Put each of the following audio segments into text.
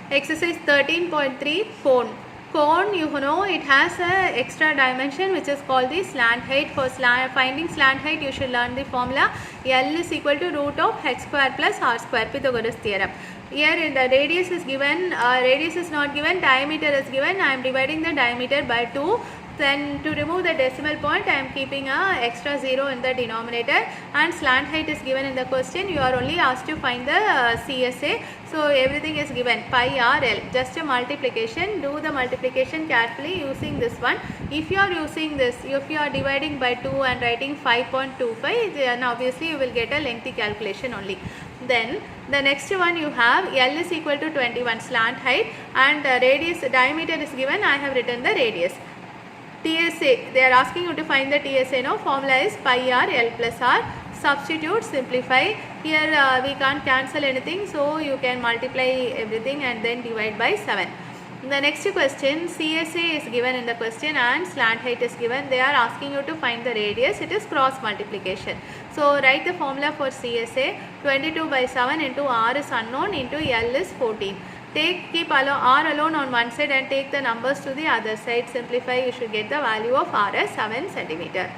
Exercise 13.3 cone. Cone, you know, it has a extra dimension which is called the slant height. For finding slant height, you should learn the formula. L is equal to root of h square plus r square, Pythagoras theorem. Here the radius is given, radius is not given, diameter is given. I am dividing the diameter by 2. Then to remove the decimal point, I am keeping a extra 0 in the denominator, and slant height is given in the question. You are only asked to find the CSA. So everything is given, pi r l, just a multiplication. Do the multiplication carefully using this one. If you are using this, if you are dividing by 2 and writing 5.25, then obviously you will get a lengthy calculation only. Then the next one you have L is equal to 21 slant height, and radius, diameter is given. I have written the radius. TSA, they are asking you to find the TSA. No, formula is pi r l plus r. Substitute, simplify. Here we can't cancel anything, so you can multiply everything and then divide by 7. The next question, CSA is given in the question and slant height is given. They are asking you to find the radius. It is cross multiplication. So write the formula for CSA. 22 by 7 into r is unknown into L is 14. Keep r alone on one side and take the numbers to the other side. Simplify, you should get the value of r as 7 centimeter.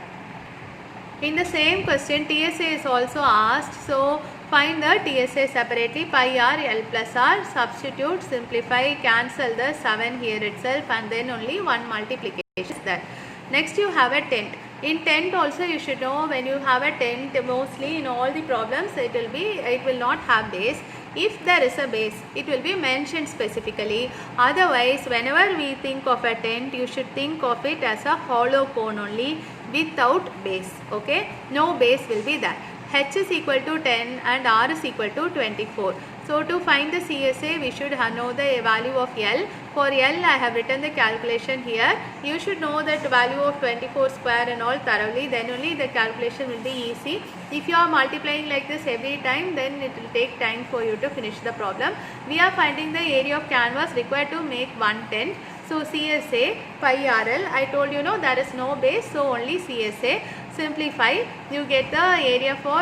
In the same question, TSA is also asked. So find the TSA separately. Pi r l plus r. Substitute, simplify, cancel the 7 here itself, and then only one multiplication is there. Next you have a tent. In tent also you should know, when you have a tent, mostly in all the problems it will not have base. If there is a base, it will be mentioned specifically. Otherwise, whenever we think of a tent, you should think of it as a hollow cone only without base. Okay, no base will be there. H is equal to 10 and R is equal to 24. So to find the CSA, we should know the value of L. For L, I have written the calculation here. You should know that value of 24 square and all thoroughly, then only the calculation will be easy. If you are multiplying like this every time, then it will take time for you to finish the problem. We are finding the area of canvas required to make one tent. So CSA, pi RL, I told you, no, there is no base, so only CSA. Simplify, you get the area for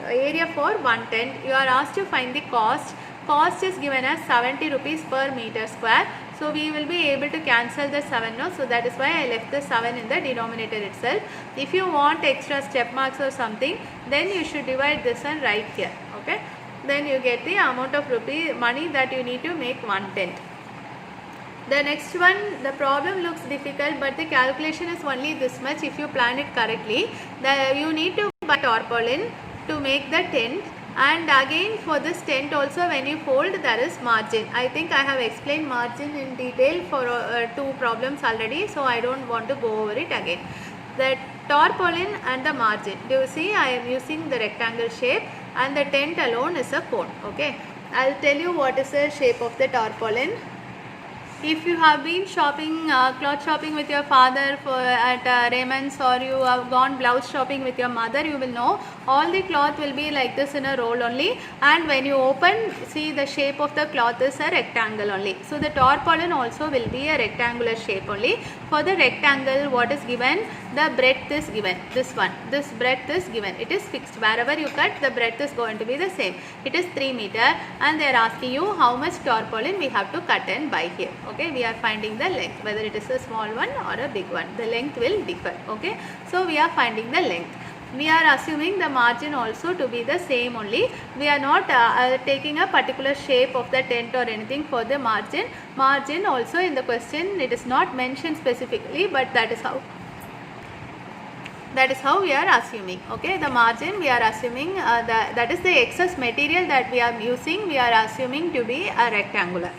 area for one tent. You are asked to find the cost. Cost is given as 70 rupees per meter square. So we will be able to cancel the 7 now. So that is why I left the 7 in the denominator itself. If you want extra step marks or something, then you should divide this and write here. Okay. Then you get the amount of money that you need to make one tent. The next one, the problem looks difficult, but the calculation is only this much if you plan it correctly. You need to buy tarpaulin to make the tent, and again for this tent also, when you fold, there is margin. I think I have explained margin in detail for 2 problems already, so I don't want to go over it again. The tarpaulin and the margin, do you see I am using the rectangle shape, and the tent alone is a cone. Okay, I'll tell you what is the shape of the tarpaulin. If you have been shopping, cloth shopping with your father at Raymond's, or you have gone blouse shopping with your mother, you will know all the cloth will be like this in a roll only, and when you open, see the shape of the cloth is a rectangle only. So the tarpaulin also will be a rectangular shape only. For the rectangle, what is given? The breadth is given. This one, this breadth is given. It is fixed. Wherever you cut, the breadth is going to be the same. It is 3 meter, and they are asking you how much tarpaulin we have to cut and buy here. Okay, we are finding the length, whether it is a small one or a big one. The length will differ. Okay, so we are finding the length. We are assuming the margin also to be the same only. We are not taking a particular shape of the tent or anything for the margin. Margin also in the question, it is not mentioned specifically, but that is how we are assuming. Okay, the margin we are assuming that is the excess material that we are using, we are assuming to be a rectangle.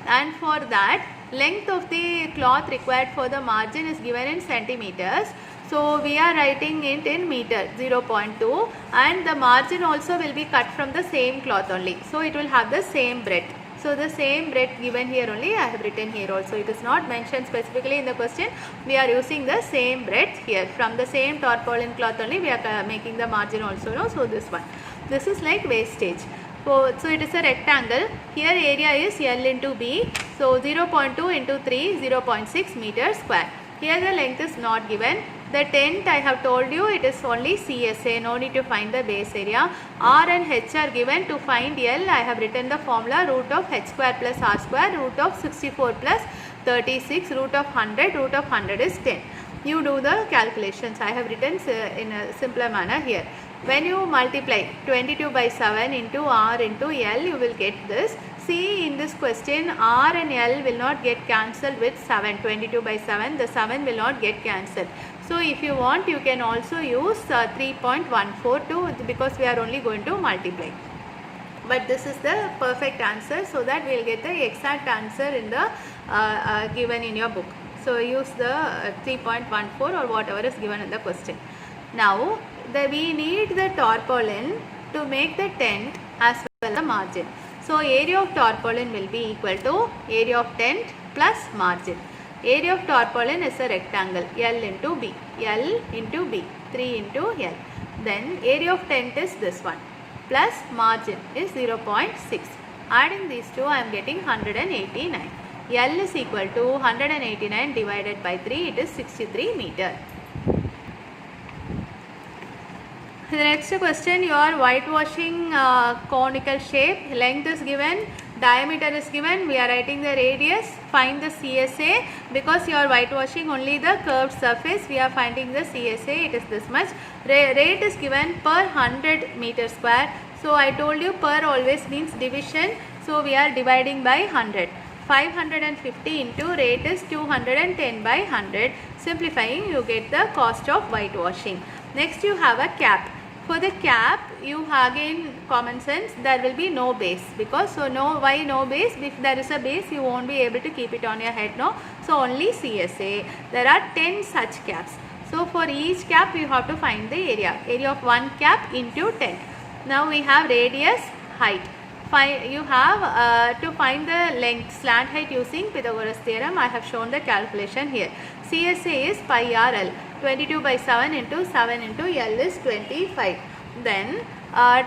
And for that, length of the cloth required for the margin is given in centimeters. So we are writing it in meter, 0.2, and the margin also will be cut from the same cloth only. So it will have the same breadth. So the same breadth given here only, I have written here also. It is not mentioned specifically in the question. We are using the same breadth here. From the same tarpaulin cloth only, we are making the margin also. No? So this one. This is like wastage. So it is a rectangle. Here area is L into B. So 0.2 into 3, 0.6 meter square. Here the length is not given. The tent I have told you it is only CSA, no need to find the base area. R and H are given. To find L I have written the formula root of H square plus R square, root of 64 plus 36, root of 100 is 10. You do the calculations. I have written in a simpler manner here. When you multiply 22 by 7 into R into L, you will get this. See, in this question, R and L will not get cancelled with 7. 22 by 7, the 7 will not get cancelled. So, if you want, you can also use 3.142 because we are only going to multiply. But this is the perfect answer, so that we will get the exact answer in the given in your book. So, use the 3.14 or whatever is given in the question. Now, we need the tarpaulin to make the tent as well as the margin. So, area of tarpaulin will be equal to area of tent plus margin. Area of tarpaulin is a rectangle, L into B, 3 into L. Then, area of tent is this one, plus margin is 0.6. Adding these two, I am getting 189. L is equal to 189 divided by 3, it is 63 meter. The next question, you are whitewashing conical shape. Length is given, diameter is given. We are writing the radius. Find the CSA. Because you are whitewashing only the curved surface, we are finding the CSA. It is this much. Rate is given per 100 meter square. So I told you per always means division. So we are dividing by 100. 550 into rate is 210 by 100. Simplifying, you get the cost of whitewashing. Next, you have a cap. For the cap, you again common sense, there will be no base, because so why no base? If there is a base, you won't be able to keep it on your head, no. So only CSA. There are 10 such caps. So for each cap, you have to find the area. Area of one cap into 10. Now we have radius, height. You have to find the length, slant height using Pythagoras theorem. I have shown the calculation here. CSA is pi RL. 22 by 7 into 7 into L is 25. Then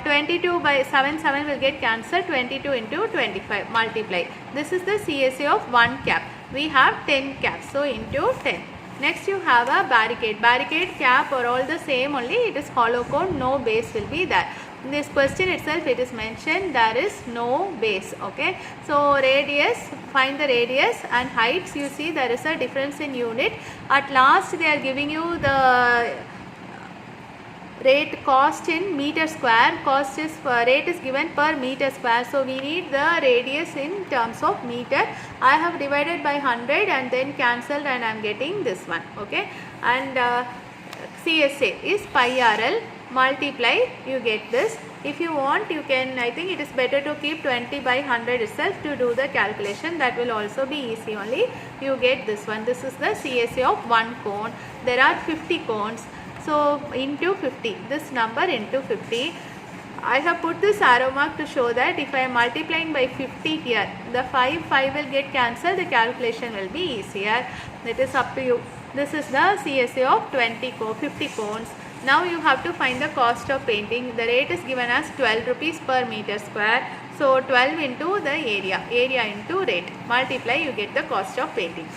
22 by 7 will get cancelled. 22 into 25 multiply. This is the CSA of one cap. We have 10 caps. So into 10. Next you have a barricade. Barricade, cap are all the same, only it is hollow cone, no base will be there. In this question itself it is mentioned there is no base. Okay, so radius, find the radius, and heights, you see there is a difference in unit. At last they are giving you the rate cost in meter square. Cost is rate is given per meter square, so we need the radius in terms of meter. I have divided by 100 and then cancelled, and I am getting this one. Okay, and CSA is pi RL. Multiply, you get this. If you want, you can, I think it is better to keep 20 by 100 itself to do the calculation. That will also be easy only. You get this one. This is the CSA of one cone. There are 50 cones. So into 50, this number into 50. I have put this arrow mark to show that if I am multiplying by 50 here, the 5 will get cancelled. The calculation will be easier. It is up to you. This is the CSA of 50 cones. Now you have to find the cost of painting. The rate is given as 12 rupees per meter square. So 12 into the area into rate. Multiply, you get the cost of painting.